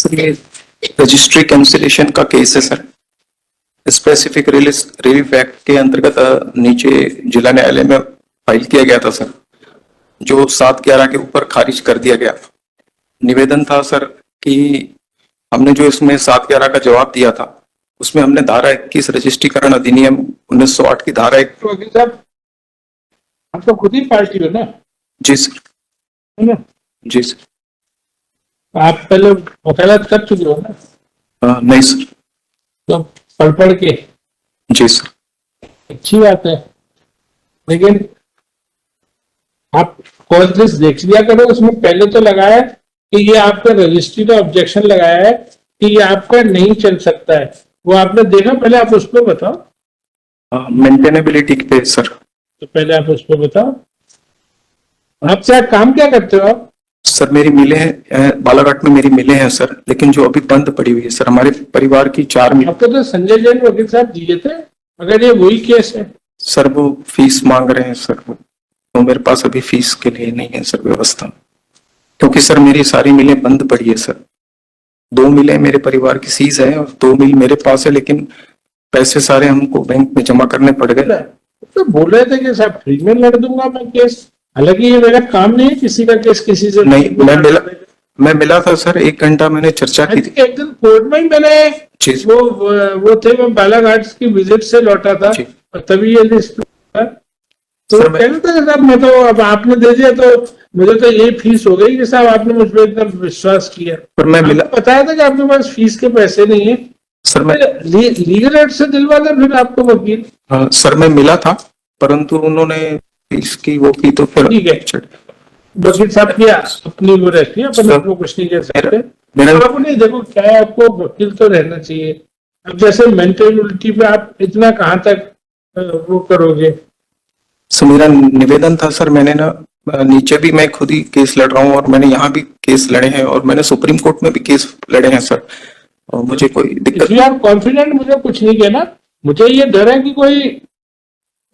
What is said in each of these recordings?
Sir ये registry cancellation का case है सर। स्पेसिफिक रिलीफ एक्ट के अंतर्गत नीचे जिला न्यायालय में फाइल किया गया था सर, जो 7/11 के ऊपर खारिज कर दिया गया। निवेदन था सर कि हमने जो इसमें 7/11 का जवाब दिया था उसमें हमने धारा 21 रजिस्ट्रीकरण अधिनियम 1908 की धारा 1। तो वकील साहब, आप तो खुद ही पार्टी हो ना? जी सर। है ना? जी सर। आप पहले वकालत कर चुके हो ना? नहीं सर। तो पढ़ के। जी सर। अच्छी बात है, लेकिन आप कॉज लिस्ट देख लिया करो। उसमें पहले तो लगाया कि ये आपका रजिस्ट्री का ऑब्जेक्शन लगाया है कि ये आपका नहीं चल सकता है, वो आपने देखा? पहले आप उसको बताओ। मेंटेनेबिलिटी पे सर। तो पहले आप उसको बताओ, आप क्या काम क्या करते हो आप? सर मेरी मिलें हैं बालाघाट में, मेरी मिलें हैं सर, लेकिन जो अभी बंद पड़ी हुई है सर। हमारे परिवार की 4 मिलें। आपको तो संजय जैन वकील साहब दिए थे, अगर ये वही केस है। सर वो फीस मांग रहे हैं सर, वो तो मेरे पास अभी फीस के लिए नहीं है सर व्यवस्था, क्योंकि सर मेरी सारी मिलें बंद पड़ी है सर। 2 मिलें मेरे परिवार की सीज है और 2 मिल मेरे पास है, लेकिन पैसे सारे हमको बैंक में जमा करने पड़ गए। तो बोल रहे थे कि साहब फ्री में लड़ दूंगा मैं केस, हालांकि ये मेरा काम नहीं है किसी का केस किसी से। नहीं, मैं मिला था सर, 1 घंटा मैंने चर्चा की थी। एक दिन कोर्ट में ही मैंने वो थे, मैं बालाघाट की विजिट से लौटा था और तभी ये लिस्ट। तो कहना था साहब मैं तो, अब आपने दे दिया तो मुझे तो ये फीस हो गई कि साहब आपने मुझ पर इतना विश्वास किया। पर मैं मिला, बताया था कि आपके पास फीस के पैसे नहीं है सर। मैं लीगल एड से दिलवा दे फिर आपको वकील। सर मैं मिला था, परंतु उन्होंने इसकी वो की तो फिर ठीक है, वकील साहब की अपनी वो रहती है, अपन आपको कुछ नहीं कह सकते। आपको नहीं, देखो क्या है, आपको वकील तो रहना चाहिए। अब जैसे मेंटेलिटी पे आप इतना कहाँ तक वो करोगे? सर मेरा निवेदन था सर, मैंने ना नीचे भी मैं खुद ही केस लड़ रहा हूँ और मैंने यहाँ भी केस लड़े हैं और मैंने सुप्रीम कोर्ट में भी केस लड़े हैं सर, और मुझे कोई दिक्कत नहीं। आप कॉन्फिडेंट, मुझे कुछ नहीं कहना, मुझे ये डर है कि कोई,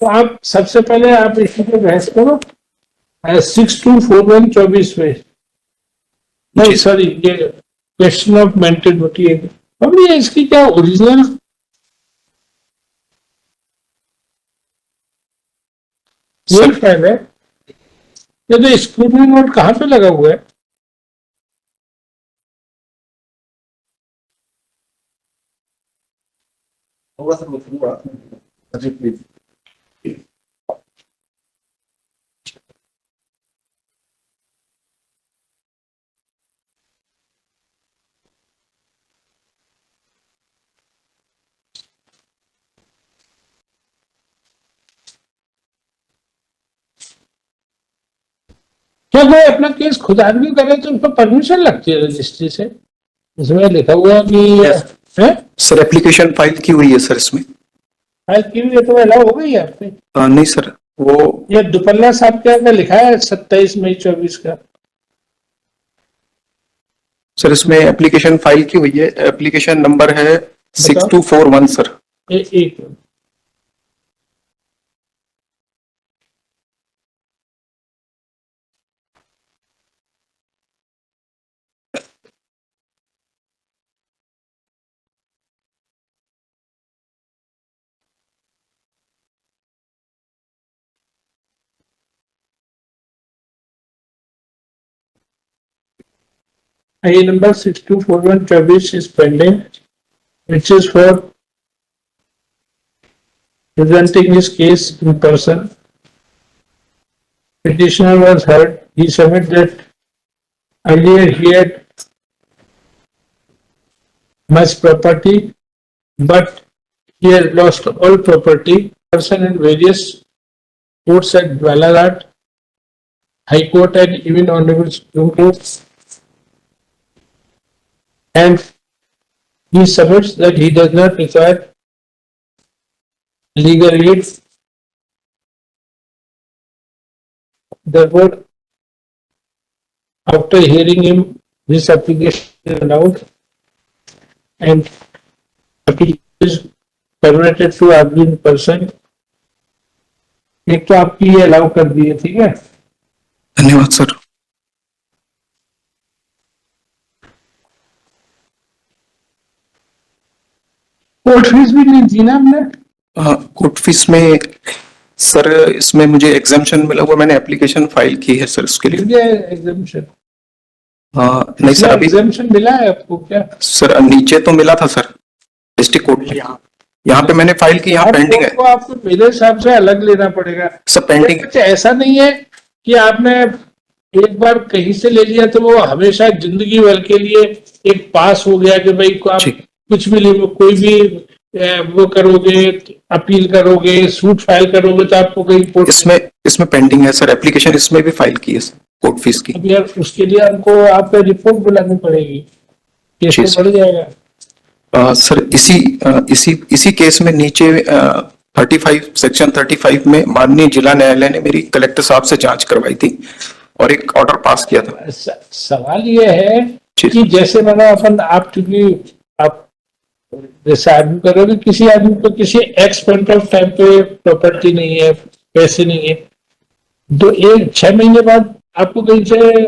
तो आप सबसे पहले आप इसी पे बहस करो 624124 में। नहीं सॉरी, ये क्वेश्चन ऑफ मेंटेलिटी है। अब ये इसकी क्या ओरिजिनल ये फाइल है? ये तो स्क्रूटनी नोट कहाँ पे लगा हुआ है? क्या कोई अपना केस खुद आदमी करे तो उसको परमिशन लगती है रजिस्ट्री से? इसमें लिखा हुआ है कि सर एप्लीकेशन फाइल की हुई है सर, इसमें फाइल की हुई है तो अलाउ हो गई है आपने? नहीं सर, वो ये दुपल्ला साहब क्या लिखा है 27 मई 24 का? सर इसमें एप्लीकेशन फाइल की हुई है, एप्लीकेशन नंबर है 6241 सर। एक A number 624124 is pending, which is for presenting his case in person. Petitioner was heard. He submitted that earlier he had much property, but he has lost all property. Person in various courts at Balaghat, High Court, and even Honorable Supreme Court. And he submits that he does not require legal aid. Therefore, after hearing him, this application is allowed and appeal is permitted to argue in person. एक तो आपकी ये allow कर दिए, ठीक है? धन्यवाद sir. Court fees भी नहीं थी ना हमने? कोर्ट फीस में सर इसमें मुझे एग्जाम्पशन मिला हुआ, मैंने एप्लीकेशन फाइल की है सर उसके लिए। एग्जामिशन? हाँ नहीं सर, अभी एग्जामिशन मिला है आपको क्या? सर नीचे तो मिला था सर, डिस्ट्रिक्ट कोर्ट में। यहाँ पे मैंने फाइल की, यहाँ पेंडिंग है आपको आपको मेरे हिसाब से अलग लेना पड़ेगा। सब पेंडिंग है। कुछ ऐसा नहीं है कि आपने एक बार कहीं से ले लिया तो वो हमेशा जिंदगी भर के लिए एक पास हो गया कि भाई को आप जी। कुछ भी कोई भी वो करोगे, अपील करोगे, सूट फाइल करोगे तो आपको कहीं कोर्ट इसमें पेंडिंग है सर एप्लीकेशन, इसमें भी फाइल की है सर कोर्ट फीस की। अब यार उसके लिए हमको आपको रिपोर्ट बुलानी पड़ेगी, केस जी तो सर। बढ़ जाएगा। सर इसी केस में नीचे 35 सेक्शन 35 में माननीय जिला न्यायालय ने मेरी कलेक्टर साहब से जांच करवाई थी और एक ऑर्डर पास किया था। सवाल ये है जी। कि जैसे मैंने अपन आप चूंकि आप जैसे आदमी करोगे, किसी आदमी को किसी एक्स पॉइंट ऑफ टाइम पे प्रॉपर्टी नहीं है, पैसे नहीं है, तो 6 महीने बाद आपको कहीं से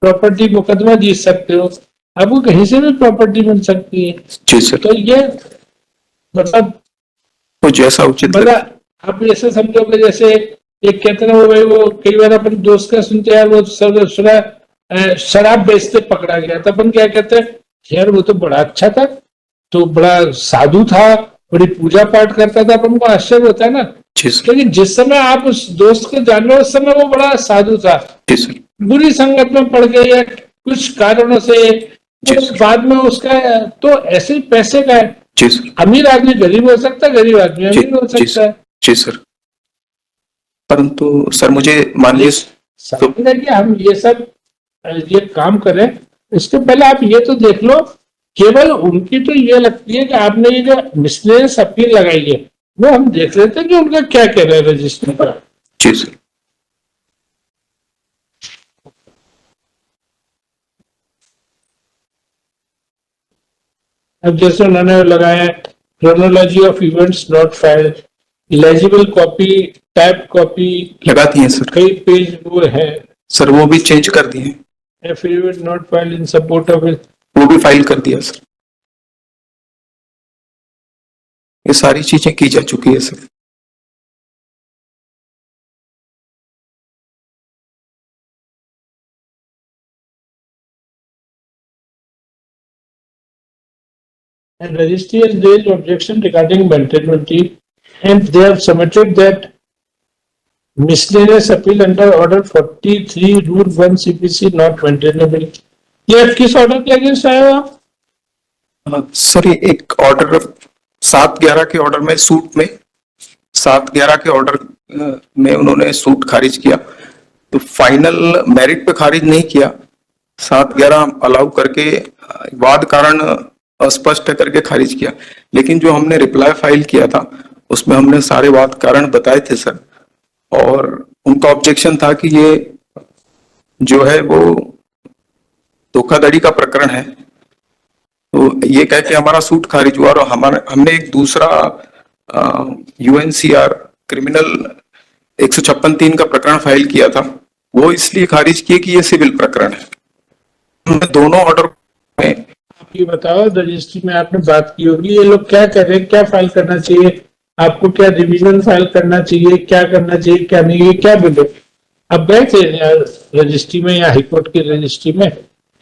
प्रॉपर्टी मुकदमा जीत सकते हो, आपको कहीं से भी प्रॉपर्टी मिल सकती है। जी सर। तो ये मतलब तो जैसा उचित लगे। आप ऐसे समझोगे जैसे एक कहते ना वो भाई, वो कई बार अपन दोस्त का सुनते हैं यार वो सुना शराब बेचते पकड़ा गया, तो अपन क्या कहते हैं यार वो तो बड़ा अच्छा था, तो बड़ा साधु था, बड़ी पूजा पाठ करता था, अपन को आश्चर्य होता है ना। जी सर। लेकिन जिस समय आप उस दोस्त को जान रहे हो उस समय वो बड़ा साधु था, जी सर। बुरी संगत में पड़ गए या कुछ कारणों से जी सर। बाद में उसका तो ऐसे ही पैसे का है। जी सर। अमीर आदमी गरीब हो सकता है, गरीब आदमी अमीर हो सकता है। जी सर। परंतु सर मुझे मान लीजिए समझ है कि हम ये सब ये काम करें, इसके पहले आप ये तो देख लो, केवल उनकी तो ये लगती है कि आपने ये जो मिसलेनियस अपील लगाई है वो हम देख लेते हैं कि उनका क्या कह रहे हैं रजिस्ट्री पर। जी सर। अब जैसे उन्होंने लगाया chronology of events not filed, illegible copy, type copy लगाती हैं सर। कई पेज वो है, सर वो भी चेंज कर दिए, affidavit not filed in support of, वो भी फाइल कर दिया सर। ये सारी चीजें की जा चुकी है sir. and registry has raised objection regarding maintainability, and they have submitted that miscellaneous appeal under order 43 rule 1 CPC not maintainable। ये किस ऑर्डर के अगेंस्ट आए हो आप? सर ये एक ऑर्डर 7/11 के ऑर्डर में सूट में 7/11 के ऑर्डर में उन्होंने सूट खारिज किया, तो फाइनल मेरिट पे खारिज नहीं किया, 7/11 अलाउ करके वाद कारण अस्पष्ट करके खारिज किया। लेकिन जो हमने रिप्लाई फाइल किया था उसमें हमने सारे वाद कारण बताए थे सर, और उनका ऑब्जेक्शन था कि ये जो है वो धोखाधड़ी का प्रकरण है, तो ये कह के हमारा सूट खारिज हुआ। और हमने एक दूसरा यूएनसीआर क्रिमिनल 156(3) का प्रकरण फाइल किया था, वो इसलिए खारिज किए कि ये सिविल प्रकरण है। हमने दोनों ऑर्डर में आप ये बताओ, रजिस्ट्री में आपने बात की होगी, ये लोग क्या कर रहे हैं, क्या फाइल करना चाहिए आपको, क्या रिवीजन फाइल करना चाहिए, क्या करना चाहिए क्या नहीं, ये क्या बोले? अब गए थे रजिस्ट्री में या हाईकोर्ट की रजिस्ट्री में,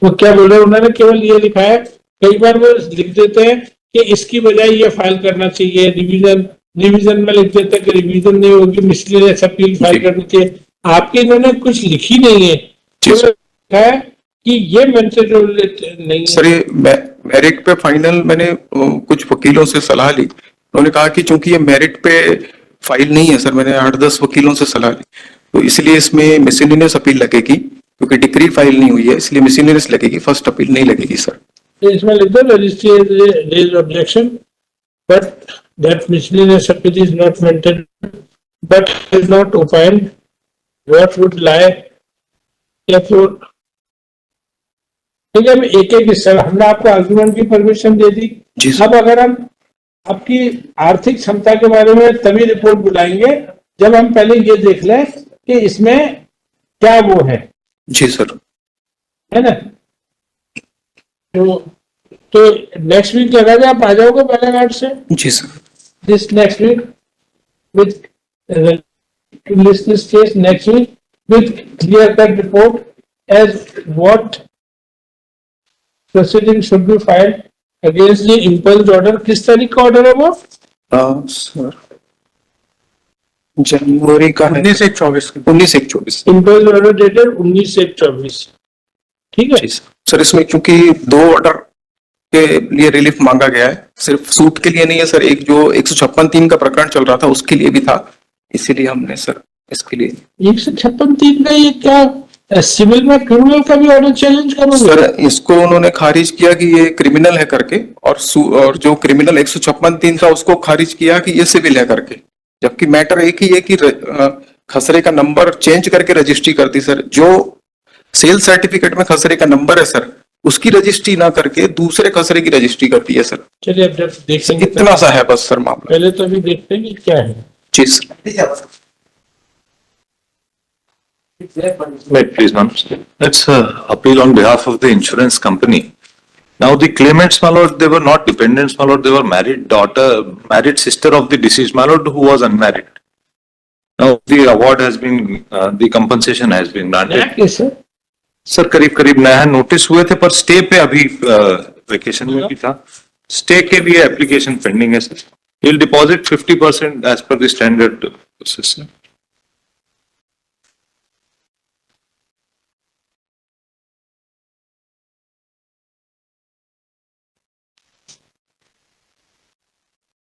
वो क्या बोले? उन्होंने केवल ये लिखा है, कई बार वो लिख देते हैं कि इसकी बजाय ये फाइल करना चाहिए, रिवीजन में लिख देते हैं कि रिवीजन नहीं होगी, मिसलेनियस अपील फाइल करनी चाहिए। आपके इन्होंने कुछ लिखी नहीं है, लिखा है कि ये मेंटेनेबल नहीं है। सर ये मेरिट पे फाइनल मैंने कुछ वकीलों से सलाह ली, उन्होंने कहा कि चूंकि ये मेरिट पे फाइल नहीं है सर, मैंने 8-10 वकीलों से सलाह ली, तो इसलिए इसमें मिसलेनियस अपील लगेगी, क्योंकि डिक्री फाइल नहीं हुई है इसलिए मिसलेनियस लगेगी, फर्स्ट अपील नहीं लगेगी सर। तो इसमें लिख दो registry raise objection but that miscellaneous appeal is not maintain but is not opined what would lie, या फिर ठीक है। एक एक सर हमने आपको आर्गुमेंट की परमिशन दे दी। अब अगर हम आपकी आर्थिक क्षमता के बारे में तभी रिपोर्ट बुलाएंगे जब हम पहले ये देख लें कि इसमें क्या वो है। जी सर। है ना? तो तो नेक्स्ट वीक लगा दे, आप आ जाओगे बालाघाट से जी sir. this next week with to list this case next week with clear cut report as what proceeding should be filed against the impulse order. किस तारीख का ऑर्डर है वो? सर जनवरी का है 19/1/24 19/1/24। impulse order dated 19/1/24। ठीक है जी सर। इसमें क्योंकि दो ऑर्डर के लिए रिलीफ मांगा गया है, सिर्फ सूट के लिए नहीं है सर, एक जो 156(3) का प्रकरण चल रहा था उसके लिए भी था, इसीलिए हमने सर इसके लिए 156(3) का ये क्या सिविल में क्रिमिनल का भी ऑर्डर चैलेंज करोगे? सर इसको उन्होंने खारिज किया कि ये क्रिमिनल है करके, और जो क्रिमिनल 156(3) था उसको खारिज किया कि ये सिविल है करके, जबकि मैटर एक ही है कि खसरे का नंबर चेंज करके रजिस्ट्री करती सर। जो सेल सर्टिफिकेट में खसरे का नंबर है सर उसकी रजिस्ट्री ना करके दूसरे खसरे की रजिस्ट्री करती है सर। चलिए अब जब देखेंगे इतना सा है बस सर मामला। पहले तो अभी देखते हैं कि क्या है। जी sir. Wait, please, ma'am. Let's appeal on behalf of the insurance company. Now, the claimants, my lord, they were not dependents, my lord, they were married sister of the deceased, my lord, who was unmarried. Now, the award has been, the compensation has been granted. कैसे? Sir करीब नया notice हुए थे पर stay पे अभी vacation में भी था, स्टे के लिए एप्लीकेशन पेंडिंग है sir. He'll deposit 50% as per the standard process.